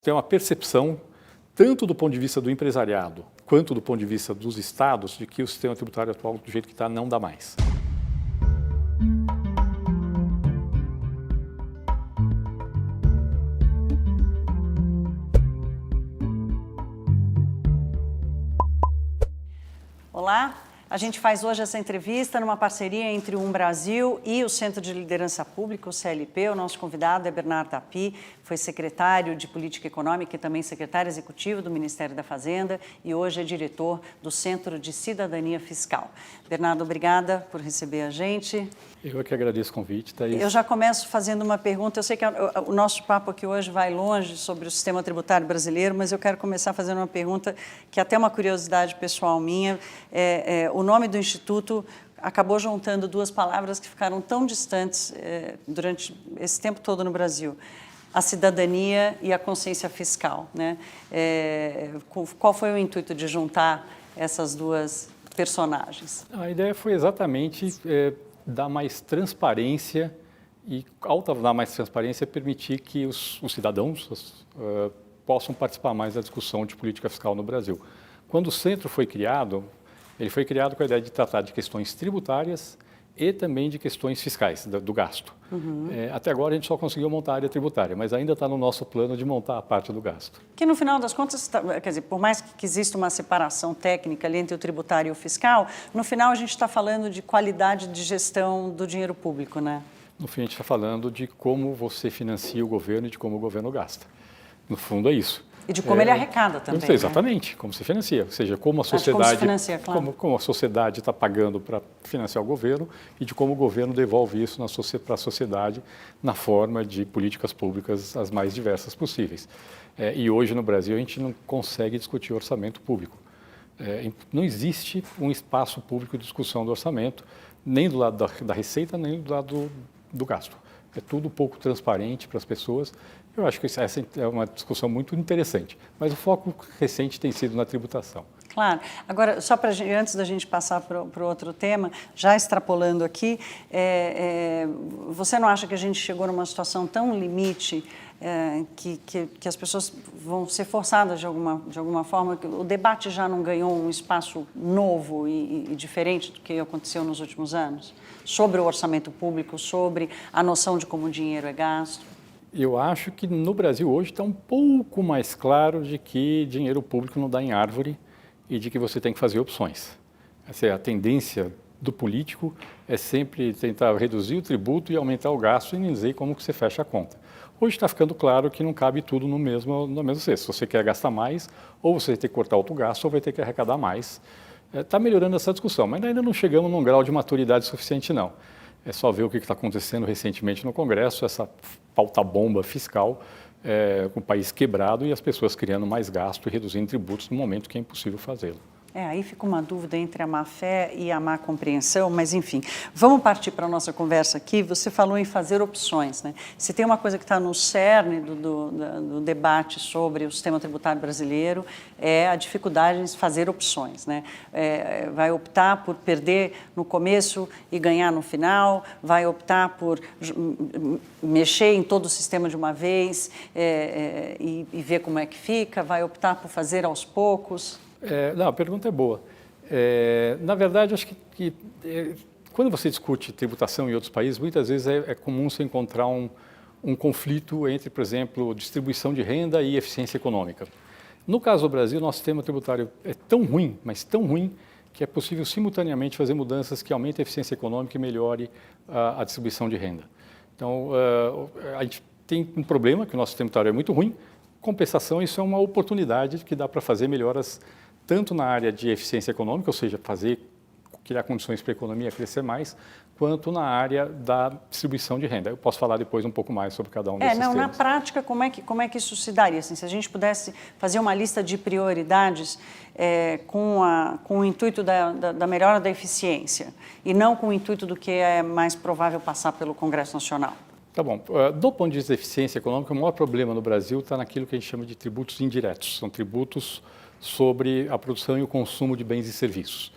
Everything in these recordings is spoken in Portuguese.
Tem uma percepção, tanto do ponto de vista do empresariado, quanto do ponto de vista dos estados, de que o sistema tributário atual, do jeito que está, não dá mais. Olá, a gente faz hoje essa entrevista numa parceria entre o Brasil e o Centro de Liderança Pública, o CLP. O nosso convidado é Bernardo Tapie, foi secretário de Política Econômica e também secretário executivo do Ministério da Fazenda e hoje é diretor do Centro de Cidadania Fiscal. Bernardo, obrigada por receber a gente. Eu é que agradeço o convite, Thaís. Eu já começo fazendo uma pergunta. Eu sei que o nosso papo aqui hoje vai longe sobre o sistema tributário brasileiro, mas eu quero começar fazendo uma pergunta que é até uma curiosidade pessoal minha. O nome do Instituto acabou juntando duas palavras que ficaram tão distantes durante esse tempo todo no Brasil: a cidadania e a consciência fiscal, né? Qual foi o intuito de juntar essas duas personagens? A ideia foi exatamente dar mais transparência e, ao dar mais transparência, permitir que os cidadãos possam participar mais da discussão de política fiscal no Brasil. Quando o centro foi criado, ele foi criado com a ideia de tratar de questões tributárias e também de questões fiscais, do gasto. Uhum. Até agora a gente só conseguiu montar a área tributária, mas ainda está no nosso plano de montar a parte do gasto. Que no final das contas, quer dizer, por mais que exista uma separação técnica ali entre o tributário e o fiscal, no final a gente está falando de qualidade de gestão do dinheiro público, né? No fim a gente está falando de como você financia o governo e de como o governo gasta. No fundo é isso. E de como ele arrecada também. Exatamente, né? Como se financia, ou seja, como a sociedade como a sociedade está pagando para financiar o governo e de como o governo devolve isso para a sociedade na forma de políticas públicas as mais diversas possíveis. E hoje no Brasil a gente não consegue discutir orçamento público. Não existe um espaço público de discussão do orçamento, nem do lado da receita, nem do lado do gasto. É tudo pouco transparente para as pessoas. Eu acho que essa é uma discussão muito interessante, mas o foco recente tem sido na tributação. Claro. Agora, só antes da gente passar para o outro tema, já extrapolando aqui, você não acha que a gente chegou numa situação tão limite que as pessoas vão ser forçadas de alguma forma, que o debate já não ganhou um espaço novo e diferente do que aconteceu nos últimos anos? Sobre o orçamento público, sobre a noção de como o dinheiro é gasto? Eu acho que no Brasil hoje está um pouco mais claro de que dinheiro público não dá em árvore e de que você tem que fazer opções. Essa é a tendência do político, é sempre tentar reduzir o tributo e aumentar o gasto e nem dizer como que você fecha a conta. Hoje está ficando claro que não cabe tudo no mesmo cesto. Se você quer gastar mais, ou você vai ter que cortar outro gasto, ou vai ter que arrecadar mais. Está melhorando essa discussão, mas ainda não chegamos num grau de maturidade suficiente, não. É só ver o que está acontecendo recentemente no Congresso, essa pauta-bomba fiscal, com o país quebrado e as pessoas criando mais gasto e reduzindo tributos no momento que é impossível fazê-lo. Aí fica uma dúvida entre a má-fé e a má compreensão, mas enfim, vamos partir para a nossa conversa aqui. Você falou em fazer opções, né? Se tem uma coisa que está no cerne do debate sobre o sistema tributário brasileiro, é a dificuldade em fazer opções, né? Vai optar por perder no começo e ganhar no final, vai optar por mexer em todo o sistema de uma vez e ver como é que fica, vai optar por fazer aos poucos. Não, a pergunta é boa. Na verdade, acho que quando você discute tributação em outros países, muitas vezes é comum você encontrar um conflito entre, por exemplo, distribuição de renda e eficiência econômica. No caso do Brasil, nosso sistema tributário é tão ruim, mas tão ruim, que é possível simultaneamente fazer mudanças que aumentem a eficiência econômica e melhore a distribuição de renda. Então, a gente tem um problema, que o nosso sistema tributário é muito ruim. Compensação, isso é uma oportunidade que dá para fazer melhoras tanto na área de eficiência econômica, ou seja, criar condições para a economia crescer mais, quanto na área da distribuição de renda. Eu posso falar depois um pouco mais sobre cada um desses temas. Na prática, como é que isso se daria? Assim, se a gente pudesse fazer uma lista de prioridades com o intuito da melhora da eficiência e não com o intuito do que é mais provável passar pelo Congresso Nacional. Tá bom. Do ponto de vista da eficiência econômica, o maior problema no Brasil está naquilo que a gente chama de tributos indiretos. São tributos sobre a produção e o consumo de bens e serviços.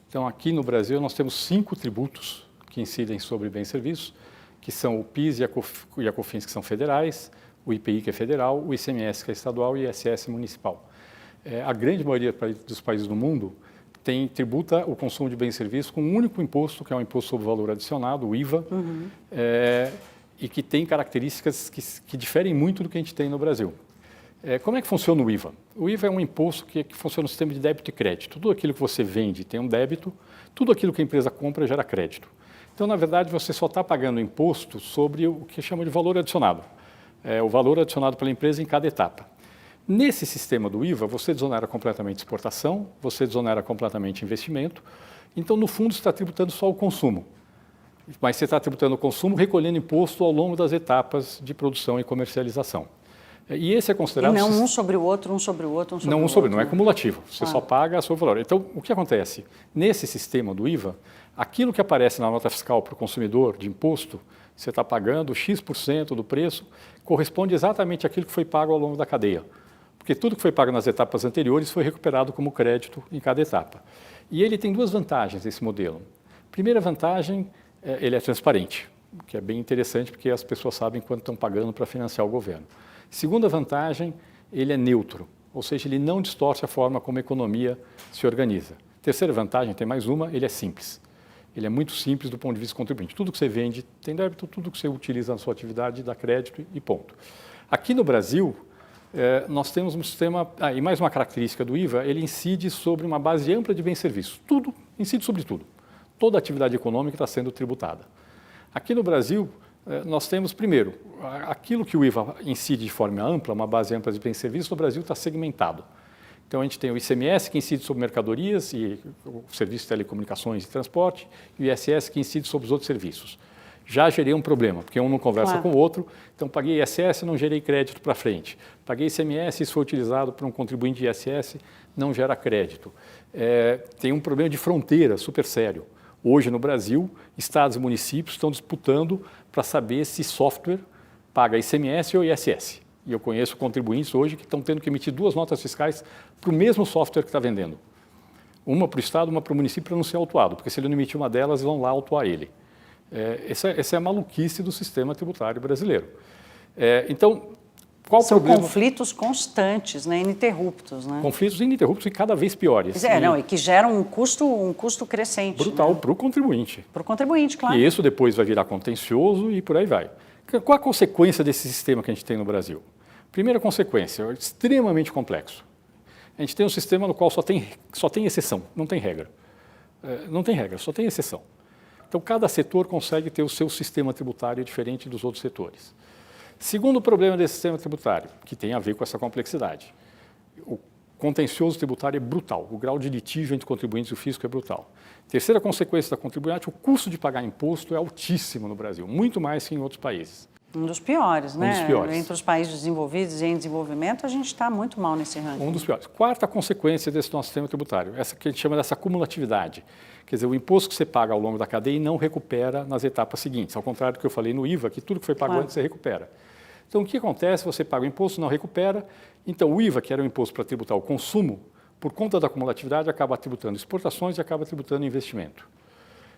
Então, aqui no Brasil, nós temos 5 tributos que incidem sobre bens e serviços, que são o PIS e a COFINS, que são federais, o IPI, que é federal, o ICMS, que é estadual, e o ISS municipal. A grande maioria dos países do mundo tributa o consumo de bens e serviços com um único imposto, que é o Imposto sobre o Valor Adicionado, o IVA, e que tem características que diferem muito do que a gente tem no Brasil. Como é que funciona o IVA? O IVA é um imposto que funciona no sistema de débito e crédito. Tudo aquilo que você vende tem um débito, tudo aquilo que a empresa compra gera crédito. Então, na verdade, você só está pagando imposto sobre o que chama de valor adicionado. O valor adicionado pela empresa em cada etapa. Nesse sistema do IVA, você desonera completamente exportação, você desonera completamente investimento. Então, no fundo, você está tributando só o consumo. Mas você está tributando o consumo recolhendo imposto ao longo das etapas de produção e comercialização. E esse é considerado... E não um sobre o outro, um sobre o outro, um sobre o outro. Não um sobre, não é cumulativo. Você só paga sobre o valor. Então, o que acontece? Nesse sistema do IVA, aquilo que aparece na nota fiscal para o consumidor de imposto, você está pagando X% do preço, corresponde exatamente àquilo que foi pago ao longo da cadeia. Porque tudo que foi pago nas etapas anteriores foi recuperado como crédito em cada etapa. E ele tem duas vantagens, esse modelo. Primeira vantagem, ele é transparente, que é bem interessante porque as pessoas sabem quanto estão pagando para financiar o governo. Segunda vantagem, ele é neutro, ou seja, ele não distorce a forma como a economia se organiza. Terceira vantagem, tem mais uma, ele é simples. Ele é muito simples do ponto de vista do contribuinte. Tudo que você vende tem débito, tudo que você utiliza na sua atividade dá crédito e ponto. Aqui no Brasil, nós temos um sistema, e mais uma característica do IVA, ele incide sobre uma base ampla de bens e serviços. Tudo, incide sobre tudo. Toda a atividade econômica está sendo tributada. Aqui no Brasil, nós temos, primeiro, aquilo que o IVA incide de forma ampla, uma base ampla de bens e serviços, no Brasil está segmentado. Então, a gente tem o ICMS, que incide sobre mercadorias e o serviço de telecomunicações e transporte, e o ISS, que incide sobre os outros serviços. Já gerei um problema, porque um não conversa com o outro, então paguei ISS, não gerei crédito para frente. Paguei ICMS, isso foi utilizado por um contribuinte de ISS, não gera crédito. Tem um problema de fronteira super sério. Hoje, no Brasil, estados e municípios estão disputando para saber se software paga ICMS ou ISS. E eu conheço contribuintes hoje que estão tendo que emitir duas notas fiscais para o mesmo software que está vendendo. Uma para o estado, uma para o município para não ser autuado, porque se ele não emitir uma delas, vão lá autuar ele. Essa é a maluquice do sistema tributário brasileiro. Então, qual o problema? São conflitos constantes, né, ininterruptos. Né? Conflitos ininterruptos e cada vez piores. E que geram um custo crescente. Brutal, né? para o contribuinte. Para o contribuinte, claro. E isso depois vai virar contencioso e por aí vai. Qual a consequência desse sistema que a gente tem no Brasil? Primeira consequência, é extremamente complexo. A gente tem um sistema no qual só tem exceção, não tem regra. Não tem regra, só tem exceção. Então, cada setor consegue ter o seu sistema tributário diferente dos outros setores. Segundo problema desse sistema tributário, que tem a ver com essa complexidade, o contencioso tributário é brutal, o grau de litígio entre contribuintes e o fisco é brutal. Terceira consequência da contribuinte, o custo de pagar imposto é altíssimo no Brasil, muito mais que em outros países. Um dos piores, né? Um dos piores. Entre os países desenvolvidos e em desenvolvimento, a gente está muito mal nesse ranking. Um dos piores. Quarta consequência desse nosso sistema tributário, essa que a gente chama dessa cumulatividade. Quer dizer, o imposto que você paga ao longo da cadeia não recupera nas etapas seguintes, ao contrário do que eu falei no IVA, que tudo que foi pago antes você recupera. Então, o que acontece? Você paga o imposto, não recupera. Então, o IVA, que era um imposto para tributar o consumo, por conta da cumulatividade, acaba tributando exportações e acaba tributando investimento.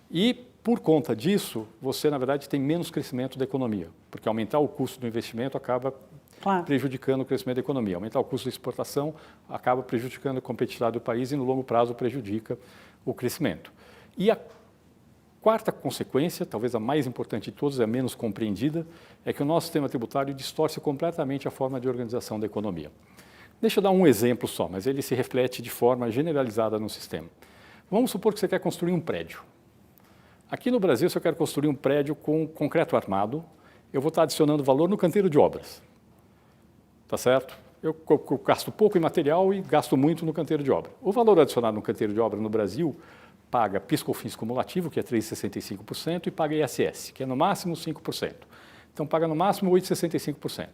E, por conta disso, você, na verdade, tem menos crescimento da economia, porque aumentar o custo do investimento acaba prejudicando o crescimento da economia. Aumentar o custo da exportação acaba prejudicando a competitividade do país e, no longo prazo, prejudica o crescimento. E a quarta consequência, talvez a mais importante de todas, é a menos compreendida, é que o nosso sistema tributário distorce completamente a forma de organização da economia. Deixa eu dar um exemplo só, mas ele se reflete de forma generalizada no sistema. Vamos supor que você quer construir um prédio. Aqui no Brasil, se eu quero construir um prédio com concreto armado, eu vou estar adicionando valor no canteiro de obras. Tá certo? Eu gasto pouco em material e gasto muito no canteiro de obra. O valor adicionado no canteiro de obra no Brasil paga PIS/COFINS cumulativo, que é 3,65%, e paga ISS, que é no máximo 5%. Então, paga no máximo 8,65%.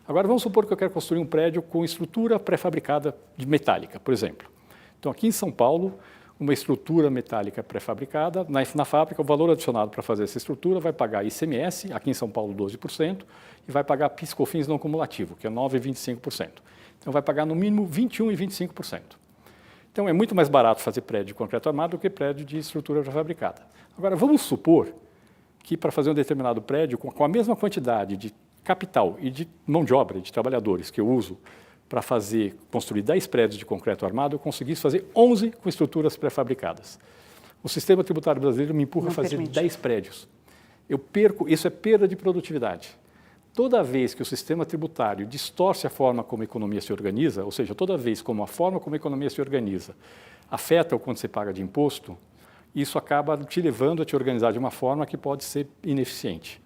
Agora, vamos supor que eu quero construir um prédio com estrutura pré-fabricada de metálica, por exemplo. Então, aqui em São Paulo, uma estrutura metálica pré-fabricada, na fábrica, o valor adicionado para fazer essa estrutura vai pagar ICMS, aqui em São Paulo 12%, e vai pagar PIS/COFINS não cumulativo, que é 9,25%. Então, vai pagar no mínimo 21% e 25%. Então, é muito mais barato fazer prédio de concreto armado do que prédio de estrutura pré-fabricada. Agora, vamos supor que para fazer um determinado prédio, com a mesma quantidade de capital e de mão de obra, de trabalhadores que eu uso para construir 10 prédios de concreto armado, eu conseguisse fazer 11 com estruturas pré-fabricadas. O sistema tributário brasileiro me empurra a fazer 10 prédios. Eu perco, isso é perda de produtividade. Toda vez que o sistema tributário distorce a forma como a economia se organiza, ou seja, toda vez como a forma como a economia se organiza afeta o quanto você paga de imposto, isso acaba te levando a te organizar de uma forma que pode ser ineficiente.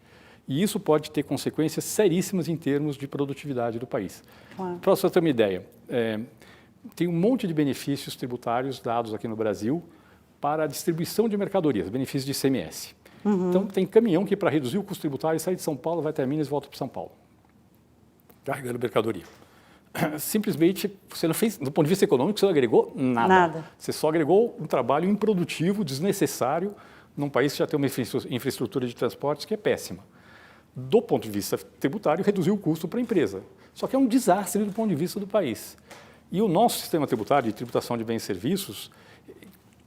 E isso pode ter consequências seríssimas em termos de produtividade do país. Claro. Para você ter uma ideia, tem um monte de benefícios tributários dados aqui no Brasil para a distribuição de mercadorias, benefícios de ICMS. Então, tem caminhão que, para reduzir o custo tributário, sai de São Paulo, vai até Minas e volta para São Paulo, carregando mercadoria. Simplesmente, você não fez, do ponto de vista econômico, você não agregou nada. Você só agregou um trabalho improdutivo, desnecessário, num país que já tem uma infraestrutura de transportes que é péssima. Do ponto de vista tributário, reduziu o custo para a empresa. Só que é um desastre do ponto de vista do país. E o nosso sistema tributário de tributação de bens e serviços,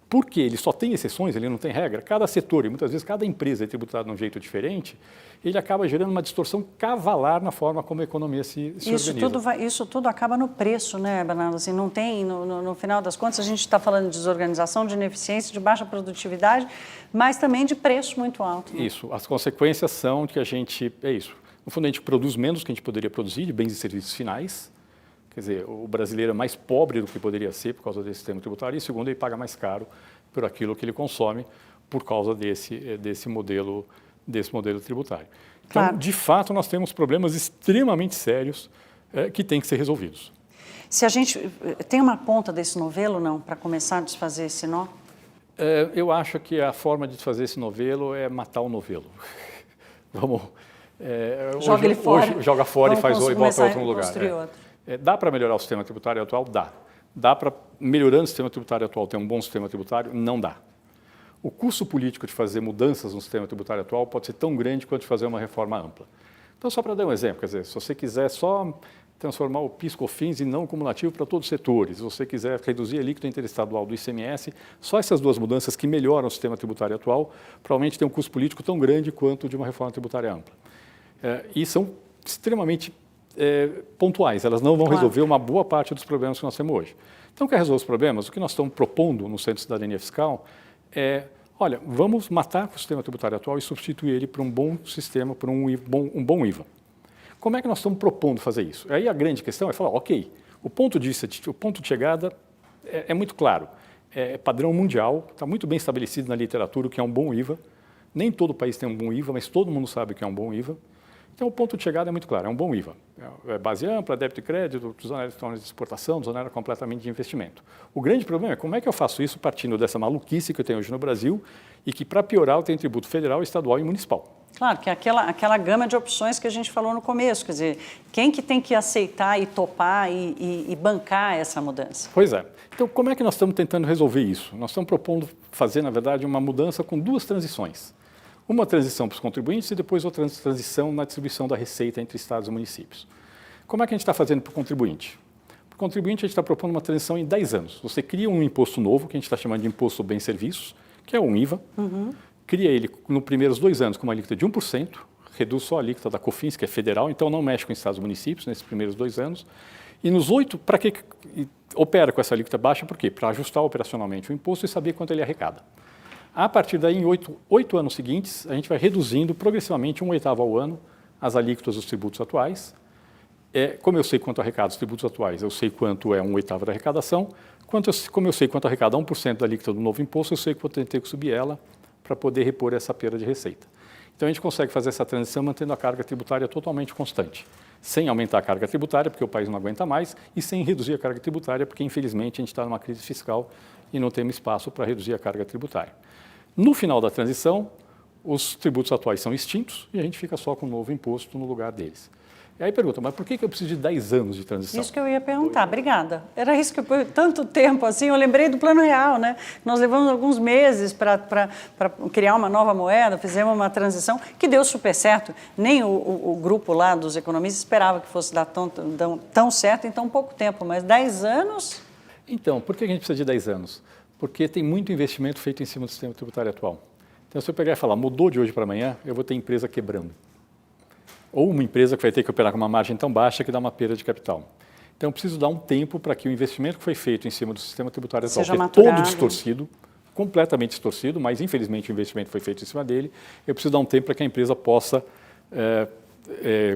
porque ele só tem exceções, ele não tem regra, cada setor e muitas vezes cada empresa é tributada de um jeito diferente, ele acaba gerando uma distorção cavalar na forma como a economia se organiza. Isso tudo acaba no preço, né, Bernardo? Assim, não tem, no final das contas, a gente está falando de desorganização, de ineficiência, de baixa produtividade, mas também de preço muito alto. Né? Isso, as consequências são que no fundo a gente produz menos do que a gente poderia produzir de bens e serviços finais. Quer dizer, o brasileiro é mais pobre do que poderia ser por causa desse sistema tributário e, segundo, ele paga mais caro por aquilo que ele consome por causa desse modelo tributário. Então, claro. De fato, nós temos problemas extremamente sérios que têm que ser resolvidos. Se a gente tem uma ponta desse novelo, não, para começar a desfazer esse nó? Eu acho que a forma de desfazer esse novelo é matar o novelo. Vamos... Joga ele fora. Joga fora e faz e volta para outro lugar. Outro. Dá para melhorar o sistema tributário atual? Dá. Dá para, melhorando o sistema tributário atual, ter um bom sistema tributário? Não dá. O custo político de fazer mudanças no sistema tributário atual pode ser tão grande quanto de fazer uma reforma ampla. Então, só para dar um exemplo, quer dizer, se você quiser só transformar o PIS/COFINS em não cumulativo para todos os setores, se você quiser reduzir a alíquota interestadual do ICMS, só essas duas mudanças que melhoram o sistema tributário atual, provavelmente tem um custo político tão grande quanto de uma reforma tributária ampla. E são extremamente pontuais, elas não vão resolver uma boa parte dos problemas que nós temos hoje. Então, quer resolver os problemas? O que nós estamos propondo no Centro de Cidadania Fiscal é, olha, vamos matar o sistema tributário atual e substituir ele por um bom sistema, por um bom IVA. Como é que nós estamos propondo fazer isso? Aí a grande questão é falar, ok, o ponto de chegada é muito claro, é padrão mundial, está muito bem estabelecido na literatura o que é um bom IVA, nem todo país tem um bom IVA, mas todo mundo sabe o que é um bom IVA. Então, o ponto de chegada é muito claro, é um bom IVA. É base ampla, débito e crédito, desonera de exportação, desonera completamente de investimento. O grande problema é como é que eu faço isso partindo dessa maluquice que eu tenho hoje no Brasil e que, para piorar, eu tenho tributo federal, estadual e municipal. Claro, que é aquela gama de opções que a gente falou no começo, quer dizer, quem que tem que aceitar e topar e bancar essa mudança? Pois é. Então, como é que nós estamos tentando resolver isso? Nós estamos propondo fazer, na verdade, uma mudança com duas transições. Uma transição para os contribuintes e depois outra transição na distribuição da receita entre estados e municípios. Como é que a gente está fazendo para o contribuinte? Para o contribuinte, a gente está propondo uma transição em 10 anos. Você cria um imposto novo, que a gente está chamando de Imposto sobre Bens e Serviços, que é um IVA. Cria ele nos primeiros 2 anos com uma alíquota de 1%, reduz só a alíquota da COFINS, que é federal, então não mexe com estados e municípios nesses primeiros 2 anos. E nos 8, para que opera com essa alíquota baixa? Por quê? Para ajustar operacionalmente o imposto e saber quanto ele arrecada. A partir daí, em 8 anos seguintes, a gente vai reduzindo progressivamente 1/8 ao ano as alíquotas dos tributos atuais. Como eu sei quanto arrecada os tributos atuais, eu sei quanto é 1/8 da arrecadação. Como eu sei quanto arrecada 1% da alíquota do novo imposto, eu sei que vou ter que subir ela para poder repor essa perda de receita. Então, a gente consegue fazer essa transição mantendo a carga tributária totalmente constante, sem aumentar a carga tributária, porque o país não aguenta mais, e sem reduzir a carga tributária, porque, infelizmente, a gente está numa crise fiscal e não temos espaço para reduzir a carga tributária. No final da transição, os tributos atuais são extintos e a gente fica só com um novo imposto no lugar deles. E aí pergunta, mas por que eu preciso de 10 anos de transição? Isso que eu ia perguntar, obrigada. Era isso que eu, tanto tempo assim, eu lembrei do Plano Real, né? Nós levamos alguns meses para criar uma nova moeda, fizemos uma transição que deu super certo. Nem o grupo lá dos economistas esperava que fosse dar tão certo em tão pouco tempo, mas 10 anos... Então, por que a gente precisa de 10 anos? Porque tem muito investimento feito em cima do sistema tributário atual. Então, se eu pegar e falar, mudou de hoje para amanhã, eu vou ter empresa quebrando. ou uma empresa que vai ter que operar com uma margem tão baixa que dá uma perda de capital. Então, eu preciso dar um tempo para que o investimento que foi feito em cima do sistema tributário atual, que é todo distorcido, completamente distorcido, mas infelizmente o investimento foi feito em cima dele, eu preciso dar um tempo para que a empresa possa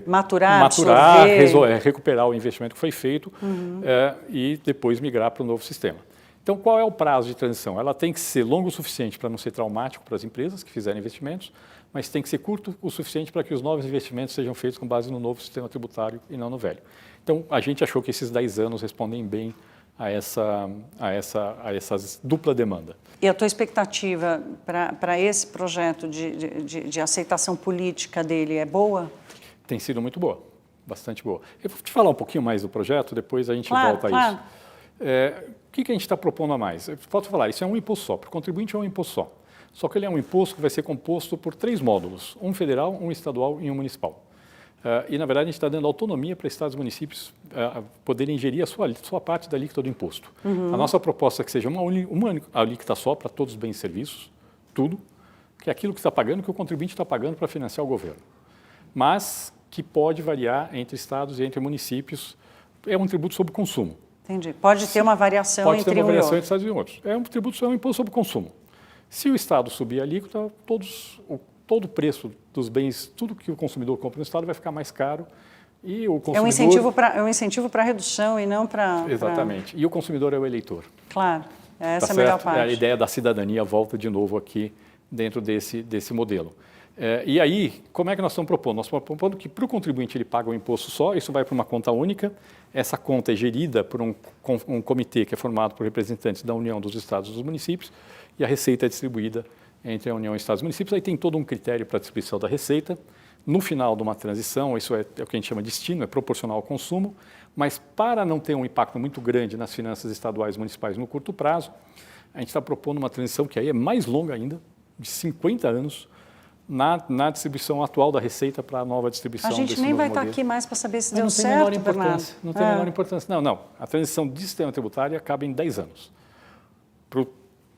maturar, recuperar o investimento que foi feito e depois migrar para o novo sistema. Então, qual é o prazo de transição? Ela tem que ser longo o suficiente para não ser traumático para as empresas que fizerem investimentos, mas tem que ser curto o suficiente para que os novos investimentos sejam feitos com base no novo sistema tributário e não no velho. Então, a gente achou que esses 10 anos respondem bem a essa dupla demanda. E a tua expectativa para esse projeto de aceitação política dele é boa? Tem sido muito boa, bastante boa. Eu vou te falar um pouquinho mais do projeto, depois a gente volta a isso. O que a gente está propondo a mais? Eu posso falar, isso é um imposto só, para o contribuinte é um imposto só. Só que ele é um imposto que vai ser composto por 3 módulos, um federal, um estadual e um municipal. E, na verdade, a gente está dando autonomia para estados e municípios poderem ingerir a sua parte da alíquota do imposto. A nossa proposta é que seja uma alíquota só para todos os bens e serviços, tudo, que é aquilo que está pagando, que o contribuinte está pagando para financiar o governo. Mas que pode variar entre estados e entre municípios. É um tributo sobre consumo. Entendi. Pode ter uma variação entre entre entre estados e outros. É um tributo, é um imposto sobre consumo. Se o estado subir a alíquota, todo o preço dos bens, tudo que o consumidor compra no estado vai ficar mais caro e o consumidor... É um incentivo para redução e não para... Exatamente. E o consumidor é o eleitor. Claro, essa é a melhor parte. A ideia da cidadania volta de novo aqui dentro desse modelo. E aí, como é que nós estamos propondo? Nós estamos propondo que para o contribuinte ele paga um imposto só, isso vai para uma conta única, essa conta é gerida por um comitê que é formado por representantes da União, dos Estados e dos municípios, e a receita é distribuída entre a União, Estados e municípios. Aí tem todo um critério para a distribuição da receita. No final de uma transição, isso é o que a gente chama de destino, é proporcional ao consumo, mas para não ter um impacto muito grande nas finanças estaduais e municipais no curto prazo, a gente está propondo uma transição que aí é mais longa ainda, de 50 anos, na distribuição atual da receita para a nova distribuição desse novo modelo. A gente nem vai estar aqui mais para saber se deu certo, Bernardo. Não tem a menor importância. Não. A transição de sistema tributário acaba em 10 anos.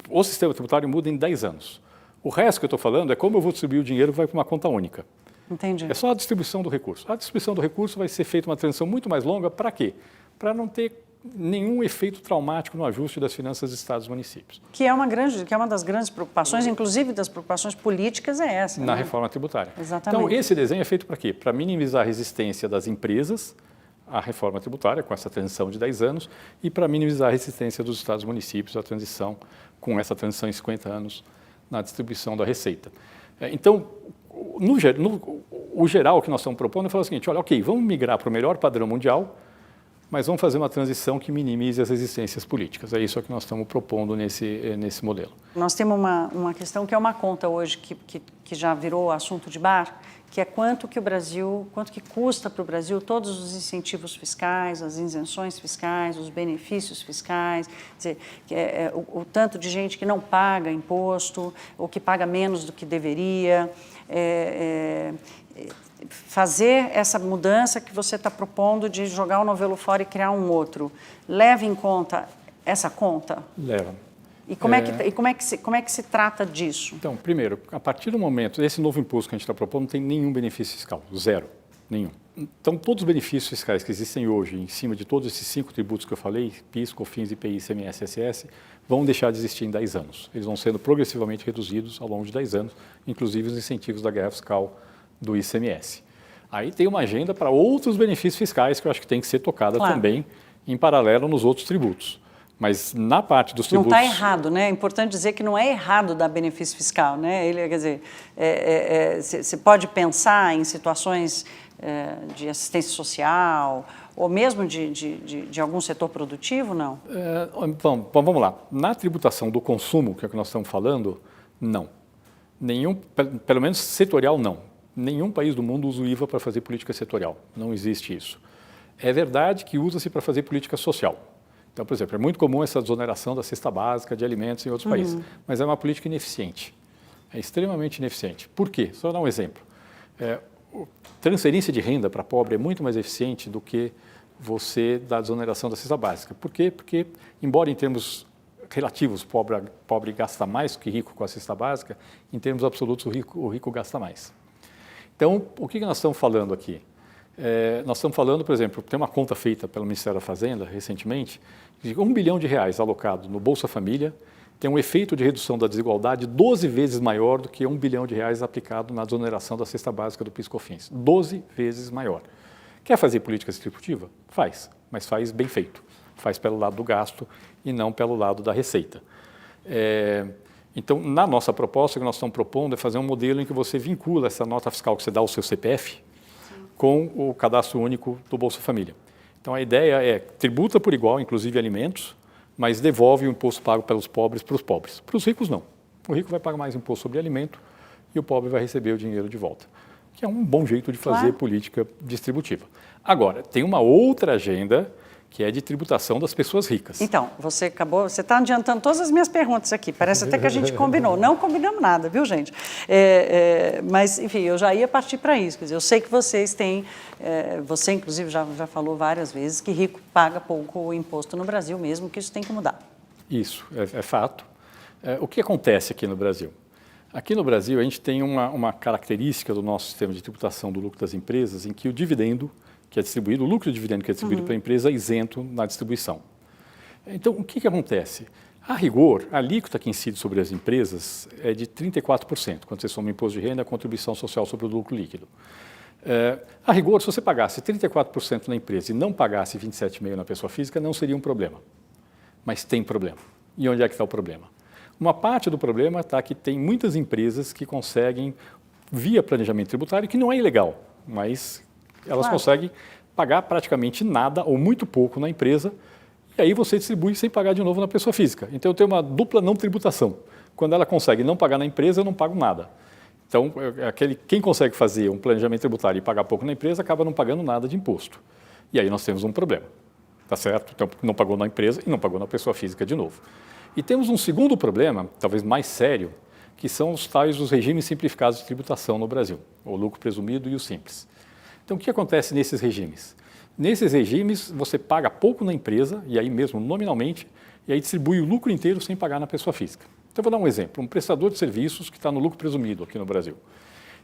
O sistema tributário muda em 10 anos. O resto que eu estou falando é como eu vou distribuir o dinheiro que vai para uma conta única. Entendi. É só a distribuição do recurso. A distribuição do recurso vai ser feita uma transição muito mais longa. Para quê? Para não ter nenhum efeito traumático no ajuste das finanças dos estados e municípios. Que é uma das grandes preocupações, inclusive das preocupações políticas, é essa. Na reforma tributária. Exatamente. Então, esse desenho é feito para quê? Para minimizar a resistência das empresas à reforma tributária, com essa transição de 10 anos, e para minimizar a resistência dos estados e municípios à transição, com essa transição em 50 anos, na distribuição da receita. Então, o geral que nós estamos propondo é falar o seguinte, olha, ok, vamos migrar para o melhor padrão mundial, mas vamos fazer uma transição que minimize as resistências políticas. É isso que nós estamos propondo nesse modelo. Nós temos uma questão que é uma conta hoje que já virou assunto de bar, que é quanto que custa para o Brasil todos os incentivos fiscais, as isenções fiscais, os benefícios fiscais, quer dizer, o tanto de gente que não paga imposto, ou que paga menos do que deveria, fazer essa mudança que você está propondo de jogar o novelo fora e criar um outro, leva em conta essa conta? Leva. E como é que se trata disso? Então, primeiro, a partir do momento, esse novo imposto que a gente está propondo não tem nenhum benefício fiscal, zero, nenhum. Então, todos os benefícios fiscais que existem hoje, em cima de todos esses 5 tributos que eu falei, PIS, COFINS, IPI, ICMS, ISS, vão deixar de existir em 10 anos. Eles vão sendo progressivamente reduzidos ao longo de 10 anos, inclusive os incentivos da guerra fiscal do ICMS. Aí tem uma agenda para outros benefícios fiscais que eu acho que tem que ser tocada também em paralelo nos outros tributos. Mas na parte dos tributos... Não está errado, né? É importante dizer que não é errado dar benefício fiscal, né? Quer dizer, você pode pensar em situações de assistência social ou mesmo de algum setor produtivo, não? Bom, vamos lá. Na tributação do consumo, que é o que nós estamos falando, não. Pelo menos setorial, não. Nenhum país do mundo usa o IVA para fazer política setorial. Não existe isso. É verdade que usa-se para fazer política social. Então, por exemplo, é muito comum essa desoneração da cesta básica de alimentos em outros países, mas é uma política ineficiente. É extremamente ineficiente. Por quê? Só dar um exemplo. Transferência de renda para pobre é muito mais eficiente do que você dar desoneração da cesta básica. Por quê? Porque, embora em termos relativos, pobre gasta mais que rico com a cesta básica, em termos absolutos, o rico gasta mais. Então, o que nós estamos falando aqui? Nós estamos falando, por exemplo, tem uma conta feita pelo Ministério da Fazenda recentemente, de R$1 bilhão alocado no Bolsa Família tem um efeito de redução da desigualdade 12 vezes maior do que R$1 bilhão aplicado na desoneração da cesta básica do PIS/COFINS. 12 vezes maior. Quer fazer política distributiva? Faz, mas faz bem feito. Faz pelo lado do gasto e não pelo lado da receita. Então, na nossa proposta, o que nós estamos propondo é fazer um modelo em que você vincula essa nota fiscal que você dá ao seu CPF com o cadastro único do Bolsa Família. Então, a ideia é tributa por igual, inclusive alimentos, mas devolve o imposto pago pelos pobres para os pobres. Para os ricos, não. O rico vai pagar mais imposto sobre alimento e o pobre vai receber o dinheiro de volta, que é um bom jeito de fazer política distributiva. Agora, tem uma outra agenda que é de tributação das pessoas ricas. Então, você está adiantando todas as minhas perguntas aqui, parece até que a gente combinou. Não combinamos nada, viu, gente? Mas, enfim, eu já ia partir para isso. Quer dizer, eu sei que vocês têm, você inclusive já falou várias vezes que rico paga pouco imposto no Brasil mesmo, que isso tem que mudar. Isso, é fato. O que acontece aqui no Brasil? Aqui no Brasil, a gente tem uma característica do nosso sistema de tributação do lucro das empresas em que o dividendo que é distribuído, o lucro do dividendo que é distribuído para a empresa é isento na distribuição. Então, o que acontece? A rigor, a alíquota que incide sobre as empresas é de 34%, quando você soma o imposto de renda e a contribuição social sobre o lucro líquido. A rigor, se você pagasse 34% na empresa e não pagasse 27,5% na pessoa física, não seria um problema. Mas tem problema. E onde é que está o problema? Uma parte do problema está que tem muitas empresas que conseguem, via planejamento tributário, que não é ilegal, mas elas conseguem pagar praticamente nada ou muito pouco na empresa e aí você distribui sem pagar de novo na pessoa física. Então, eu tenho uma dupla não tributação. Quando ela consegue não pagar na empresa, eu não pago nada. Então, quem consegue fazer um planejamento tributário e pagar pouco na empresa, acaba não pagando nada de imposto. E aí nós temos um problema, tá certo? Então, não pagou na empresa e não pagou na pessoa física de novo. E temos um segundo problema, talvez mais sério, que são os regimes simplificados de tributação no Brasil, o lucro presumido e o simples. Então, o que acontece nesses regimes? Nesses regimes, você paga pouco na empresa, e aí mesmo nominalmente, e aí distribui o lucro inteiro sem pagar na pessoa física. Então, eu vou dar um exemplo. Um prestador de serviços que está no lucro presumido aqui no Brasil.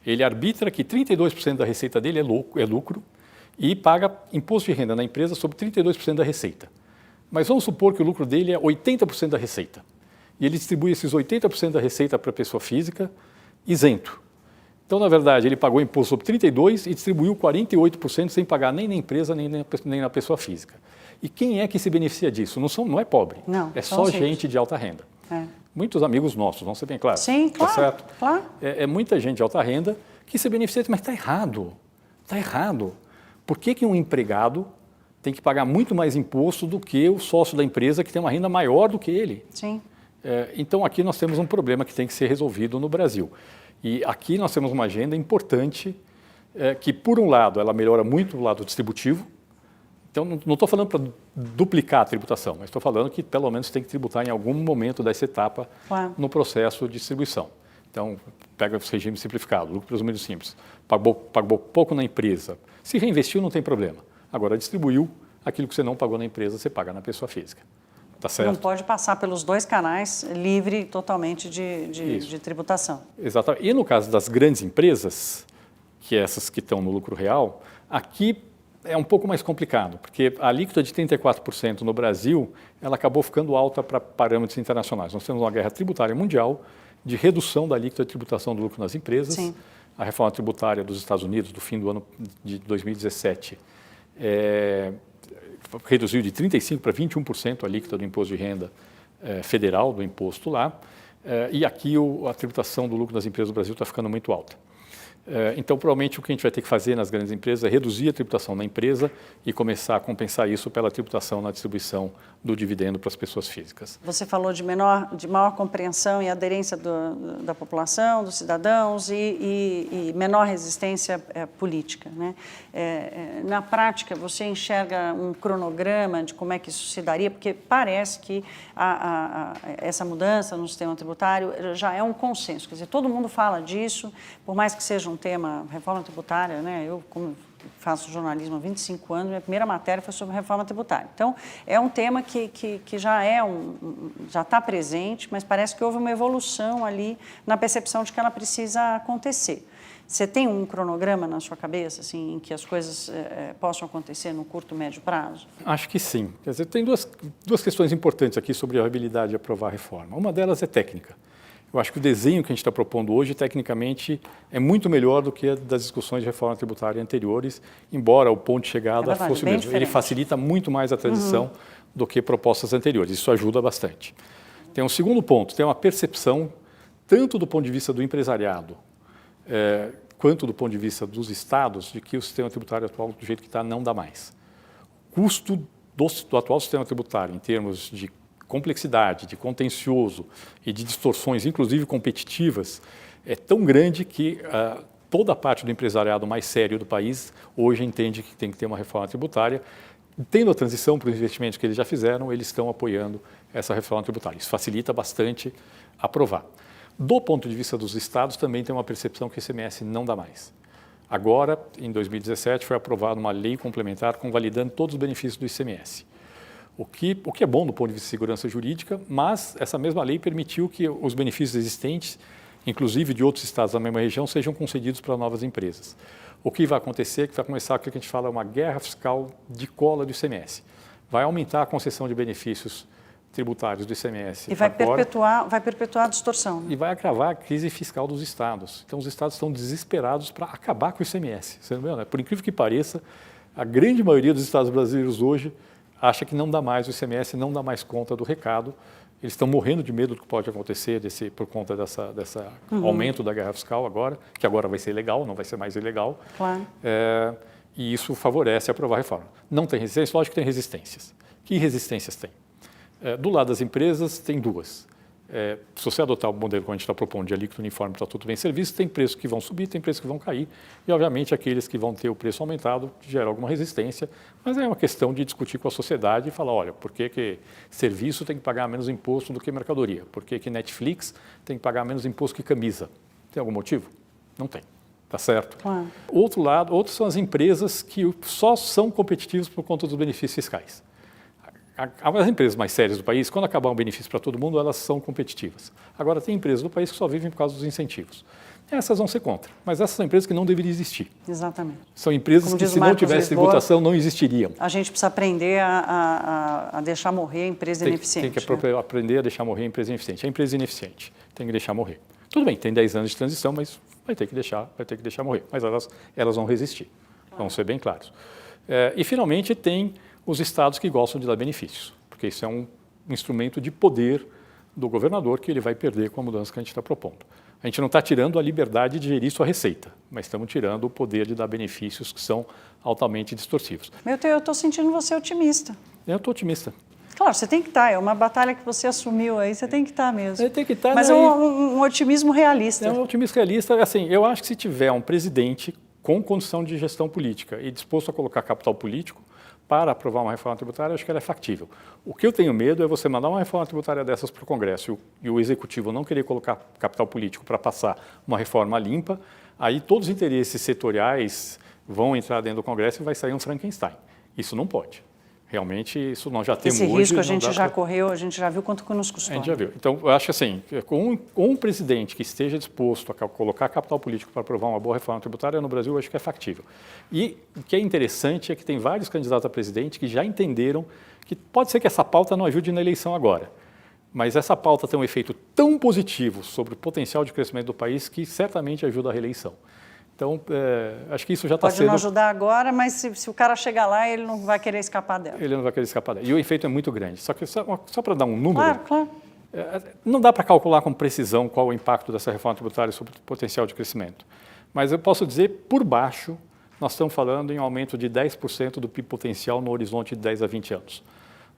Ele arbitra que 32% da receita dele é lucro e paga imposto de renda na empresa sobre 32% da receita. Mas vamos supor que o lucro dele é 80% da receita. E ele distribui esses 80% da receita para a pessoa física isento. Então, na verdade, ele pagou imposto sobre 32% e distribuiu 48% sem pagar nem na empresa, nem na pessoa física. E quem é que se beneficia disso? Não é pobre, é só gente de alta renda. Muitos amigos nossos, vamos ser bem claros. Sim, claro. Tá certo? Claro. É muita gente de alta renda que se beneficia, mas está errado. Está errado. Por que um empregado tem que pagar muito mais imposto do que o sócio da empresa que tem uma renda maior do que ele? Sim. Então, aqui nós temos um problema que tem que ser resolvido no Brasil. E aqui nós temos uma agenda importante que, por um lado, ela melhora muito o lado distributivo. Então, não estou falando para duplicar a tributação, mas estou falando que, pelo menos, tem que tributar em algum momento dessa etapa no processo de distribuição. Então, pega os regimes simplificados, lucro presumido simples, pagou pouco na empresa. Se reinvestiu, não tem problema. Agora, distribuiu aquilo que você não pagou na empresa, você paga na pessoa física. Tá certo? Não pode passar pelos dois canais livre totalmente de tributação. Exatamente. E no caso das grandes empresas, que essas que estão no lucro real, aqui é um pouco mais complicado, porque a alíquota de 34% no Brasil, ela acabou ficando alta para parâmetros internacionais. Nós temos uma guerra tributária mundial de redução da alíquota de tributação do lucro nas empresas. Sim. A reforma tributária dos Estados Unidos, do fim do ano de 2017, reduziu de 35% para 21% a alíquota do imposto de renda federal, do imposto lá, e aqui a tributação do lucro das empresas do Brasil está ficando muito alta. Então, provavelmente, o que a gente vai ter que fazer nas grandes empresas é reduzir a tributação na empresa e começar a compensar isso pela tributação na distribuição do dividendo para as pessoas físicas. Você falou de maior compreensão e aderência da população, dos cidadãos e menor resistência política, né? Na prática, você enxerga um cronograma de como é que isso se daria? Porque parece que essa mudança no sistema tributário já é um consenso. Quer dizer, todo mundo fala disso, por mais que seja um tema, reforma tributária, né? Eu, como faço jornalismo há 25 anos, minha primeira matéria foi sobre reforma tributária. Então, é um tema que já está presente, mas parece que houve uma evolução ali na percepção de que ela precisa acontecer. Você tem um cronograma na sua cabeça, assim, em que as coisas possam acontecer no curto, médio prazo? Acho que sim. Quer dizer, tem duas questões importantes aqui sobre a habilidade de aprovar a reforma. Uma delas é técnica. Eu acho que o desenho que a gente está propondo hoje, tecnicamente, é muito melhor do que a das discussões de reforma tributária anteriores, embora o ponto de chegada fosse o mesmo. Diferente. Ele facilita muito mais a transição do que propostas anteriores. Isso ajuda bastante. Tem um segundo ponto, tem uma percepção, tanto do ponto de vista do empresariado, quanto do ponto de vista dos estados, de que o sistema tributário atual, do jeito que está, não dá mais. O custo do atual sistema tributário, em termos de complexidade, de contencioso e de distorções, inclusive competitivas, é tão grande que toda a parte do empresariado mais sério do país hoje entende que tem que ter uma reforma tributária. Tendo a transição para os investimentos que eles já fizeram, eles estão apoiando essa reforma tributária. Isso facilita bastante aprovar. Do ponto de vista dos estados, também tem uma percepção que o ICMS não dá mais. Agora, em 2017, foi aprovada uma lei complementar convalidando todos os benefícios do ICMS. O que é bom do ponto de vista de segurança jurídica, mas essa mesma lei permitiu que os benefícios existentes, inclusive de outros estados da mesma região, sejam concedidos para novas empresas. O que vai acontecer é que vai começar o que a gente fala uma guerra fiscal de cola do ICMS. Vai aumentar a concessão de benefícios tributários do ICMS. E vai perpetuar a distorção. E vai agravar a crise fiscal dos estados. Então, os estados estão desesperados para acabar com o ICMS. Você não vê, né? Por incrível que pareça, a grande maioria dos estados brasileiros hoje acha que não dá mais, o ICMS não dá mais conta do recado. Eles estão morrendo de medo do que pode acontecer por conta dessa aumento da guerra fiscal agora, que agora vai ser legal, não vai ser mais ilegal. Claro. E isso favorece aprovar a reforma. Não tem resistência? Lógico que tem resistências. Que resistências tem? Do lado das empresas, tem duas. Se você adotar o modelo que a gente está propondo de alíquota uniforme para tudo bem serviço, tem preços que vão subir, tem preços que vão cair, e obviamente aqueles que vão ter o preço aumentado geram alguma resistência, mas é uma questão de discutir com a sociedade e falar, olha, por que serviço tem que pagar menos imposto do que mercadoria? Por que Netflix tem que pagar menos imposto que camisa? Tem algum motivo? Não tem. Tá certo? Claro. Outros são as empresas que só são competitivas por conta dos benefícios fiscais. As empresas mais sérias do país, quando acabar um benefício para todo mundo, elas são competitivas. Agora, tem empresas do país que só vivem por causa dos incentivos. Essas vão ser contra, mas essas são empresas que não deveriam existir. Exatamente. São empresas que, se não tivesse tributação, não existiriam. A gente precisa aprender a deixar morrer a empresa ineficiente. Tem que aprender a deixar morrer a empresa ineficiente. A empresa ineficiente tem que deixar morrer. Tudo bem, tem 10 anos de transição, mas vai ter que deixar morrer. Mas elas vão resistir, vamos ser bem claros. E, finalmente, tem os estados que gostam de dar benefícios, porque isso é um instrumento de poder do governador que ele vai perder com a mudança que a gente está propondo. A gente não está tirando a liberdade de gerir sua receita, mas estamos tirando o poder de dar benefícios que são altamente distorsivos. Eu estou sentindo você otimista. Eu estou otimista. Claro, você tem que estar, é uma batalha que você assumiu aí, você tem que estar mesmo. Tem que estar, mas é um otimismo realista. É um otimismo realista. Assim, eu acho que se tiver um presidente com condição de gestão política e disposto a colocar capital político, para aprovar uma reforma tributária, acho que ela é factível. O que eu tenho medo é você mandar uma reforma tributária dessas para o Congresso e o Executivo não querer colocar capital político para passar uma reforma limpa, aí todos os interesses setoriais vão entrar dentro do Congresso e vai sair um Frankenstein. Isso não pode. Realmente, isso nós já temos hoje. Esse risco a gente já correu, a gente já viu quanto que nos custou. A gente já viu. Então, eu acho que assim, com um presidente que esteja disposto a colocar capital político para aprovar uma boa reforma tributária no Brasil, eu acho que é factível. E o que é interessante é que tem vários candidatos a presidente que já entenderam que pode ser que essa pauta não ajude na eleição agora, mas essa pauta tem um efeito tão positivo sobre o potencial de crescimento do país que certamente ajuda a realição. Então, acho que isso já está sendo... Pode não ajudar agora, mas se o cara chegar lá, ele não vai querer escapar dela. Ele não vai querer escapar dela. E o efeito é muito grande. Só para dar um número... Claro. Não dá para calcular com precisão qual o impacto dessa reforma tributária sobre o potencial de crescimento. Mas eu posso dizer, por baixo, nós estamos falando em aumento de 10% do PIB potencial no horizonte de 10 a 20 anos.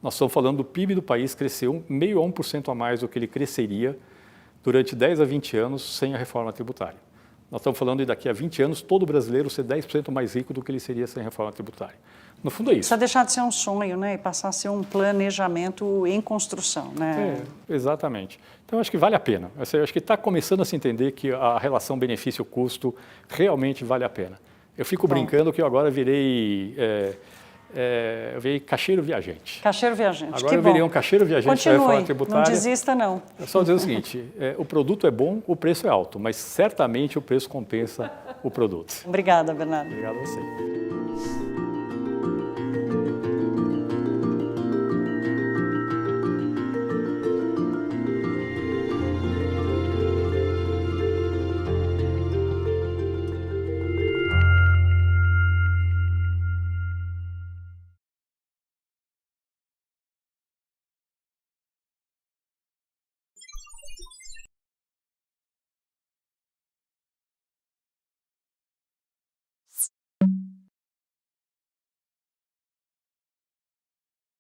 Nós estamos falando do PIB do país crescer 0,5% a 1% a mais do que ele cresceria durante 10 a 20 anos sem a reforma tributária. Nós estamos falando de daqui a 20 anos todo brasileiro ser 10% mais rico do que ele seria sem reforma tributária. No fundo é isso. Precisa deixar de ser um sonho, né? E passar a ser um planejamento em construção, né? Exatamente. Então, acho que vale a pena. Eu acho que está começando a se entender que a relação benefício-custo realmente vale a pena. Eu fico brincando que eu agora virei caixeiro viajante. Caixeiro viajante, agora eu virei um caixeiro viajante da reforma tributária. Não desista não. É só dizer o seguinte, o produto é bom, o preço é alto, mas certamente o preço compensa o produto. Obrigada, Bernardo. Obrigado a você.